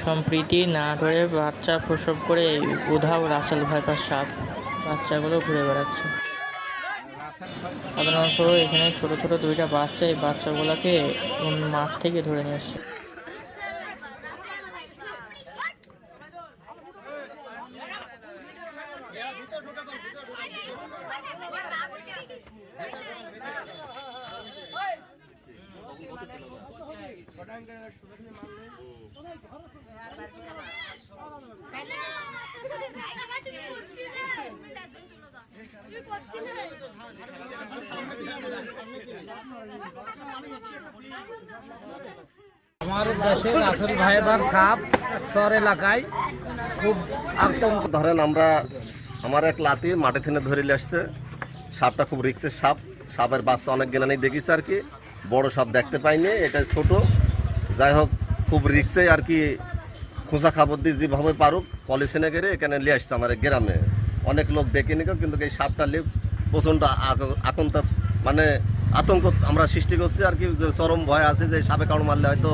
সম্প্রীতি নাটোরে বাচ্চা প্রসব করে উধাও রাসেল ভাইপার সাপ। বাচ্চাগুলো ঘুরে বেড়াচ্ছে। সাধারণত এখানে ছোট ছোট দুইটা বাচ্চা, এই বাচ্চাগুলোকে মাঠ থেকে ধরে নিয়ে আসছে। আমাদের দেশে রাসেল ভাইপার সাপ শহর এলাকায় খুব আতঙ্ক। ধরেন আমরা আমার এক লাতি মাঠে থেকে ধরে নিয়ে আসছে। সাপটা খুব রিক্সের সাপ। সাপের বাচ্চা অনেক গেলানি দেখিস আর কি, বড় সাপ দেখতে পাইনি, এটা ছোট। যাই হোক খুব রিক্সে আর কি, খোঁচা খাবার দিয়ে যেভাবে পারুক পলিসিনে গেড়ে এখানে নিয়ে আসছে আমার গ্রামে। অনেক লোক দেখেনি, কিন্তু এই সাপটা নিয়ে প্রচণ্ড আতঙ্ক আমরা সৃষ্টি করছি আর কি, চরম ভয় আছে যে সাপে কামড় মারলে হয়তো